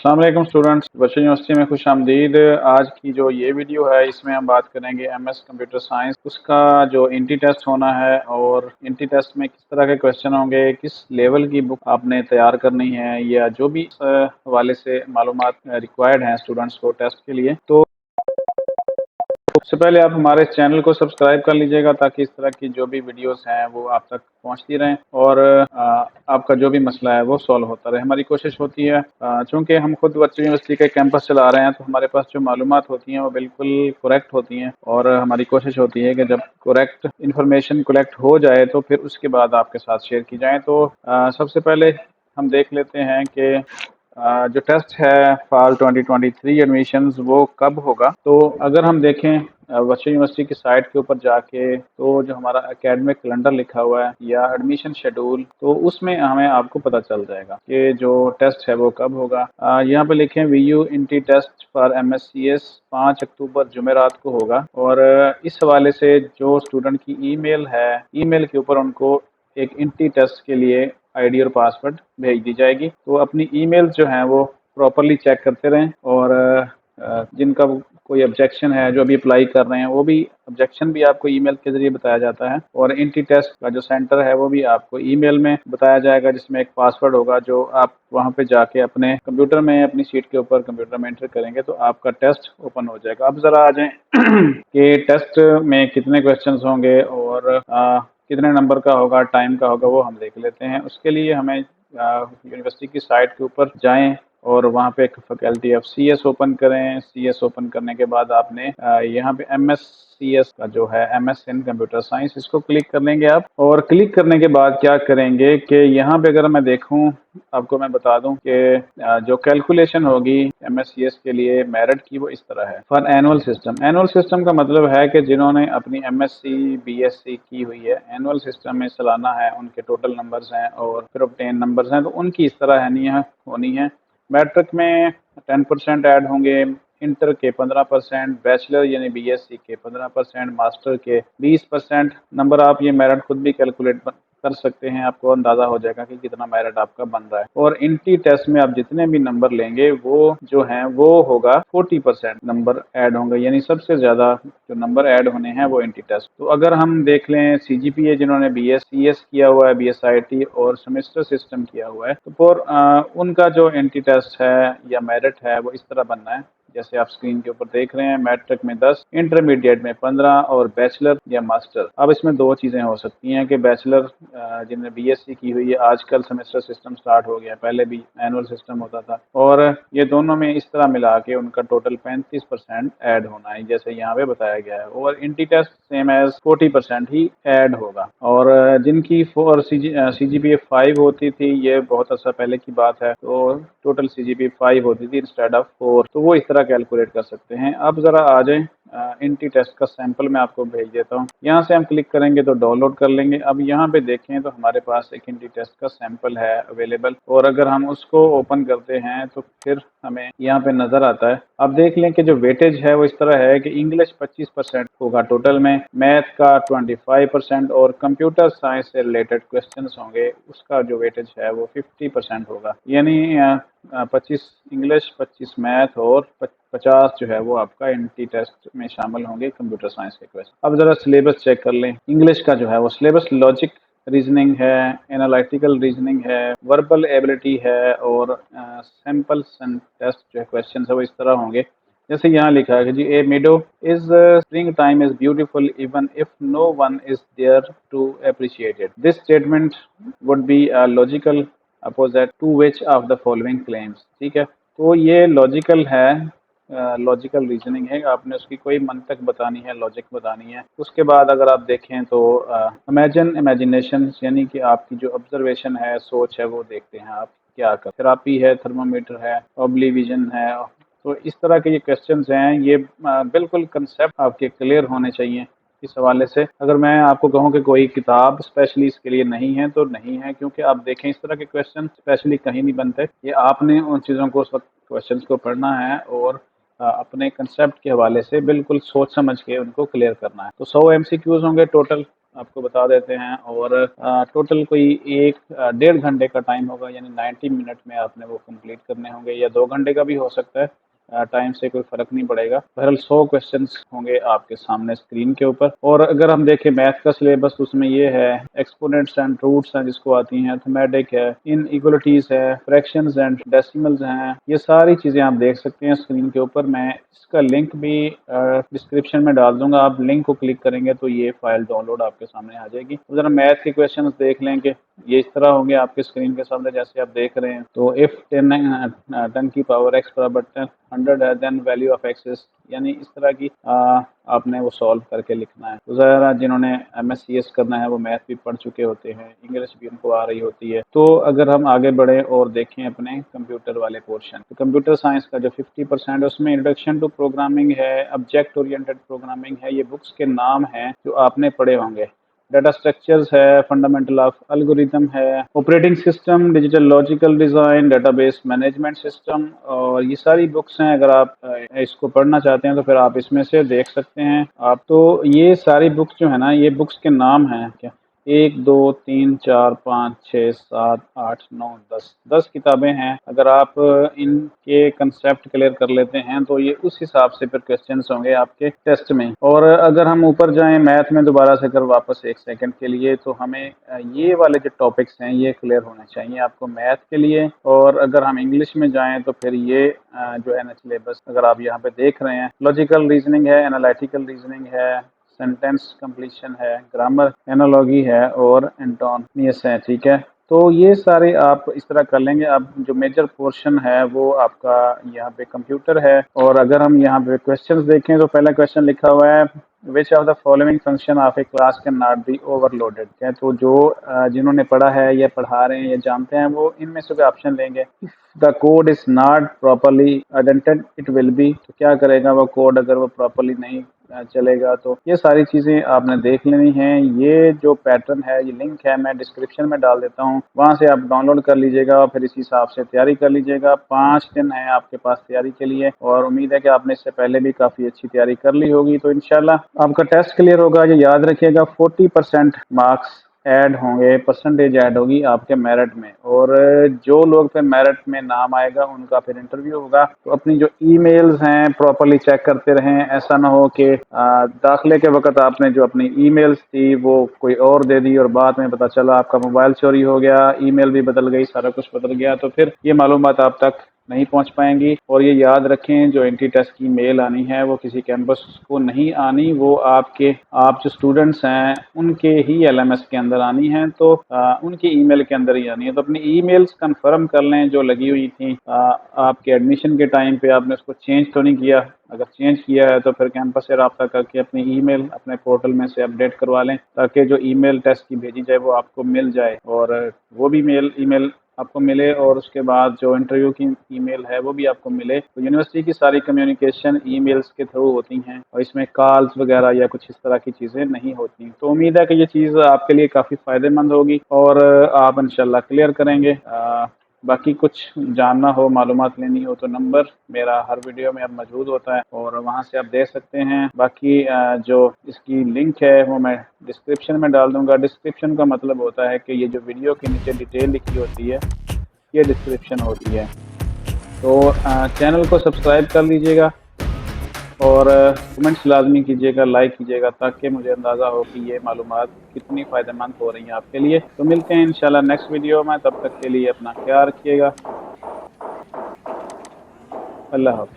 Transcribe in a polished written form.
अस्सलाम वालेकुम स्टूडेंट्स, बच्चों यूनिवर्सिटी में खुश आमदीद। आज की जो ये वीडियो है इसमें हम बात करेंगे एमएस कंप्यूटर साइंस, उसका जो इंटी टेस्ट होना है और इंटी टेस्ट में किस तरह के क्वेश्चन होंगे, किस लेवल की बुक आपने तैयार करनी है या जो भी इस हवाले से मालूमात रिक्वायर्ड हैं स्टूडेंट्स को टेस्ट के लिए। तो सबसे पहले आप हमारे चैनल को सब्सक्राइब कर लीजिएगा ताकि इस तरह की जो भी वीडियोस हैं वो आप तक पहुंचती रहें और आपका जो भी मसला है वो सॉल्व होता रहे। हमारी कोशिश होती है, चूंकि हम खुद बच्चों यूनिवर्सिटी के कैंपस चला रहे हैं तो हमारे पास जो मालूमात होती हैं वो बिल्कुल करेक्ट होती हैं और हमारी कोशिश होती है कि जब करेक्ट इन्फॉर्मेशन कलेक्ट हो जाए तो फिर उसके बाद आपके साथ शेयर की जाए। तो सबसे पहले हम देख लेते हैं कि जो टेस्ट है फॉल 2023 एडमिशन्स वो कब होगा। तो अगर हम देखें बच्चों यूनिवर्सिटी की साइट के ऊपर जाके तो जो हमारा एकेडमिक कैलेंडर लिखा हुआ है या एडमिशन शेड्यूल, तो उसमें हमें आपको पता चल जाएगा कि जो टेस्ट है वो कब होगा। यहाँ पे लिखें वीयू इंटी टेस्ट फॉर MSCS 5 अक्टूबर जुमेरात को होगा और इस हवाले से जो स्टूडेंट की ईमेल है, ईमेल के ऊपर उनको एक इंटी टेस्ट के लिए आईडी और पासवर्ड भेज दी जाएगी। तो अपनी ईमेल जो हैं वो प्रॉपरली चेक करते रहें और जिनका कोई ऑब्जेक्शन है, जो अभी अप्लाई कर रहे हैं, वो भी ऑब्जेक्शन भी आपको ईमेल के जरिए बताया जाता है और इंटी टेस्ट का जो सेंटर है वो भी आपको ईमेल में बताया जाएगा, जिसमें एक पासवर्ड होगा जो आप वहां पे जाके अपने कंप्यूटर में अपनी सीट के ऊपर कंप्यूटर में एंटर करेंगे तो आपका टेस्ट ओपन हो जाएगा। अब जरा आ जाएं कि टेस्ट में कितने क्वेश्चंस होंगे और कितने नंबर का होगा, टाइम का होगा, वो हम देख लेते हैं। उसके लिए हमें यूनिवर्सिटी की साइट के ऊपर जाएं और वहाँ पे एक फैकल्टी ऑफ CS ओपन करें। CS ओपन करने के बाद आपने यहाँ पे MSCS का जो है MS इन कंप्यूटर साइंस, इसको क्लिक कर लेंगे आप। और क्लिक करने के बाद क्या करेंगे कि यहाँ पे अगर मैं देखूँ, आपको मैं बता दूं कि जो कैलकुलेशन होगी MSCS के लिए मेरिट की वो इस तरह है। For annual system, annual system का मतलब है कि जिन्होंने अपनी MSc BSc की हुई है, एनुअल सिस्टम में सालाना है, उनके टोटल नंबर्स हैं और फिर ऑब्टेन नंबर्स हैं, तो उनकी इस तरह होनी है। मैट्रिक में 10% ऐड होंगे, इंटर के 15%, बैचलर यानी BSc के 15%, मास्टर के 20%। नंबर आप ये मेरिट खुद भी कैलकुलेट कर सकते हैं, आपको अंदाजा हो जाएगा कि कितना मेरिट आपका बन रहा है। और इंटी टेस्ट में आप जितने भी नंबर लेंगे वो जो हैं वो होगा 40% नंबर ऐड होंगे, यानी सबसे ज्यादा जो नंबर ऐड होने हैं वो इंटी टेस्ट। तो अगर हम देख लें CGPA, जिन्होंने BScs किया हुआ है, BSIT और सेमेस्टर सिस्टम किया हुआ है, तो फिर उनका जो इंटी टेस्ट है या मेरिट है वो इस तरह बनना है जैसे आप स्क्रीन के ऊपर देख रहे हैं। मैट्रिक में 10, इंटरमीडिएट में 15 और बैचलर या मास्टर। अब इसमें दो चीजें हो सकती हैं कि बैचलर जिन्हें BSc की हुई है, आजकल सेमेस्टर सिस्टम स्टार्ट हो गया, पहले भी एनुअल सिस्टम होता था, और ये दोनों में इस तरह मिला के उनका टोटल 35% ऐड होना है जैसे यहाँ पे बताया गया है। और इंटी टेस्ट सेम एज 40% ही ऐड होगा। और जिनकी CGPA 5 होती थी, ये बहुत अर्सा पहले की बात है, तो टोटल CGPA 5 होती थी इंस्टेड ऑफ 4, तो वो इस तरह कैलकुलेट कर सकते हैं। अब जरा आ जाए इंटी टेस्ट का सैंपल मैं आपको भेज देता हूँ। यहाँ से हम क्लिक करेंगे तो डाउनलोड कर लेंगे। अब यहाँ पे देखें तो हमारे पास एक इंटी टेस्ट का सैंपल है अवेलेबल, और अगर हम उसको ओपन करते हैं तो फिर हमें यहाँ पे नजर आता है। अब देख लें कि जो वेटेज है वो इस तरह है कि इंग्लिश 25% होगा टोटल में, मैथ का 25% और कंप्यूटर साइंस से रिलेटेड क्वेश्चन होंगे, उसका जो वेटेज है वो 50% होगा, यानी 25 इंग्लिश, 25 मैथ और 50 जो है वो आपका इंटी टेस्ट में शामिल होंगे कंप्यूटर साइंस के क्वेश्चन। अब जरा सिलेबस चेक कर लें। इंग्लिश का जो है वो सिलेबस लॉजिक रीजनिंग है, एनालिटिकल रीजनिंग है, वर्बल एबिलिटी है और सैंपल टेस्ट जो है क्वेश्चन है वो इस तरह होंगे जैसे यहाँ लिखा है कि जी a meadow is spring time is beautiful even if no one is there to appreciate it. This statement would be logical opposite to which of the following claims. ठीक है, तो ये लॉजिकल है, लॉजिकल रीजनिंग है, आपने उसकी कोई मंतक बतानी है, लॉजिक बतानी है। उसके बाद अगर आप देखें तो इमेजिनेशन, यानी कि आपकी जो ऑब्जर्वेशन है, सोच है, वो देखते हैं आप क्या कर। थेरापी है, थर्मामीटर है, ऑब्लीविजन है। तो इस तरह के ये क्वेश्चंस हैं, ये बिल्कुल कंसेप्ट आपके क्लियर होने चाहिए। इस हवाले से अगर मैं आपको कहूँ कि कोई किताब स्पेशली इसके लिए नहीं है तो नहीं है, क्योंकि आप देखें इस तरह के क्वेश्चन स्पेशली कहीं नहीं बनते। ये आपने उन चीज़ों को, उस वक्त क्वेश्चन को पढ़ना है और अपने कंसेप्ट के हवाले से बिल्कुल सोच समझ के उनको क्लियर करना है। तो 100 MCQs होंगे टोटल आपको बता देते हैं। और टोटल कोई 1 डेढ़ घंटे का टाइम होगा, यानी 90 मिनट में आपने वो कंप्लीट करने होंगे, या 2 घंटे का भी हो सकता है। टाइम से कोई फ़र्क नहीं पड़ेगा। बहरहाल 100 क्वेश्चंस होंगे आपके सामने स्क्रीन के ऊपर। और अगर हम देखें मैथ का सिलेबस, तो उसमें ये है एक्सपोनेंट्स एंड रूट्स हैं जिसको आती हैं, अर्थमेटिक है, इनइक्वालिटीज़ है, फ्रैक्शंस एंड डेसिमल्स हैं। ये सारी चीज़ें आप देख सकते हैं स्क्रीन के ऊपर। मैं इसका लिंक भी डिस्क्रिप्शन में डाल दूंगा। आप लिंक को क्लिक करेंगे तो ये फाइल डाउनलोड आपके सामने आ जाएगी। तो ज़रा मैथ के क्वेश्चंस देख लेंगे, ये इस तरह होंगे आपके स्क्रीन के सामने जैसे आप देख रहे हैं। तो इफ़ 10 की पावर x बराबर 100 है, then value of x is, यानी इस तरह की आपने वो सॉल्व करके लिखना है। तो ज़रा जिन्होंने MSCS करना है वो मैथ भी पढ़ चुके होते हैं, इंग्लिश भी उनको आ रही होती है। तो अगर हम आगे बढ़े और देखें अपने कंप्यूटर वाले पोर्शन, तो कंप्यूटर साइंस का जो 50% है उसमें इंट्रोडक्शन टू प्रोग्रामिंग है, ऑब्जेक्ट ओरिएंटेड प्रोग्रामिंग है, ये बुक्स के नाम हैं जो आपने पढ़े होंगे। डाटा स्ट्रक्चर्स है, फंडामेंटल ऑफ एल्गोरिथम है, operating system, digital logical design, database management system, और ये सारी बुक्स हैं। अगर आप इसको पढ़ना चाहते हैं तो फिर आप इसमें से देख सकते हैं। आप तो ये सारी बुक्स जो है ना, ये बुक्स के नाम हैं क्या, 1 2 3 4 5 6 7 8 9 10 किताबें हैं। अगर आप इनके कंसेप्ट क्लियर कर लेते हैं तो ये उस हिसाब से फिर क्वेश्चंस होंगे आपके टेस्ट में। और अगर हम ऊपर जाएं मैथ में दोबारा से अगर वापस 1 सेकंड के लिए, तो हमें ये वाले जो टॉपिक्स हैं ये क्लियर होने चाहिए आपको मैथ के लिए। और अगर हम इंग्लिश में जाएं तो फिर ये जो है ना सिलेबस, अगर आप यहाँ पे देख रहे हैं, लॉजिकल रीजनिंग है, एनालिटिकल रीजनिंग है, सेंटेंस कंप्लीशन है, ग्रामर, एनालॉजी है और एंटोनियस है। ठीक है, तो ये सारे आप इस तरह कर लेंगे। अब जो मेजर पोर्शन है वो आपका यहाँ पे कंप्यूटर है। और अगर हम यहाँ पे क्वेश्चंस देखें तो पहला क्वेश्चन लिखा हुआ है, विच of the following function of A class can not be overloaded है। तो जो जिन्होंने पढ़ा है या पढ़ा रहे हैं या जानते हैं वो इनमें से ऑप्शन लेंगे। The code is not properly identified it will be, तो क्या करेगा वो कोड अगर वो प्रॉपरली नहीं चलेगा। तो ये सारी चीज़ें आपने देख लेनी हैं। ये जो पैटर्न है, ये लिंक है, मैं डिस्क्रिप्शन में डाल देता हूँ, वहाँ से आप डाउनलोड कर लीजिएगा और फिर इस हिसाब से तैयारी कर लीजिएगा। 5 दिन है आपके पास तैयारी के लिए, और उम्मीद है कि आपने इससे पहले भी काफ़ी अच्छी तैयारी कर ली होगी। तो इंशाल्लाह आपका टेस्ट क्लियर होगा। ये याद रखिएगा, 40% मार्क्स ऐड होंगे, परसेंटेज ऐड होगी आपके मेरिट में। और जो लोग फिर मेरिट में नाम आएगा उनका फिर इंटरव्यू होगा। तो अपनी जो ईमेल्स हैं प्रॉपरली चेक करते रहें। ऐसा ना हो कि दाखिले के वक्त आपने जो अपनी ईमेल्स थी वो कोई और दे दी और बाद में पता चला आपका मोबाइल चोरी हो गया, ईमेल भी बदल गई, सारा कुछ बदल गया, तो फिर ये मालूमात आप तक नहीं पहुंच पाएंगी। और ये याद रखें, जो एंट्री टेस्ट की मेल आनी है वो किसी कैंपस को नहीं आनी, वो आप जो स्टूडेंट्स हैं उनके ही LMS के अंदर आनी है। तो उनकी ईमेल के अंदर ही आनी है। तो अपनी ईमेल्स कंफर्म कर लें जो लगी हुई थी आपके एडमिशन के टाइम पे, आपने उसको चेंज तो नहीं किया। अगर चेंज किया है तो फिर कैंपस से रब्ता करके अपनी ईमेल अपने पोर्टल में से अपडेट करवा लें, ताकि जो ईमेल टेस्ट की भेजी जाए वो आपको मिल जाए, और वो भी ईमेल आपको मिले, और उसके बाद जो इंटरव्यू की ईमेल है वो भी आपको मिले। तो यूनिवर्सिटी की सारी कम्युनिकेशन ईमेल्स के थ्रू होती हैं, और इसमें कॉल्स वगैरह या कुछ इस तरह की चीज़ें नहीं होती। तो उम्मीद है कि ये चीज़ आपके लिए काफ़ी फ़ायदेमंद होगी और आप इंशाल्लाह क्लियर करेंगे। बाकी कुछ जानना हो, मालूमात लेनी हो, तो नंबर मेरा हर वीडियो में अब मौजूद होता है और वहाँ से आप देख सकते हैं। बाकी जो इसकी लिंक है वो मैं डिस्क्रिप्शन में डाल दूंगा। डिस्क्रिप्शन का मतलब होता है कि ये जो वीडियो के नीचे डिटेल लिखी होती है ये डिस्क्रिप्शन होती है। तो चैनल को सब्सक्राइब कर लीजिएगा और कमेंट्स लाजमी कीजिएगा, लाइक कीजिएगा, ताकि मुझे अंदाज़ा हो कि ये मालूमात कितनी फ़ायदेमंद हो रही हैं आपके लिए। तो मिलते हैं इंशाल्लाह नेक्स्ट वीडियो में, तब तक के लिए अपना ख्याल रखिएगा। अल्लाह हाफ़िज़।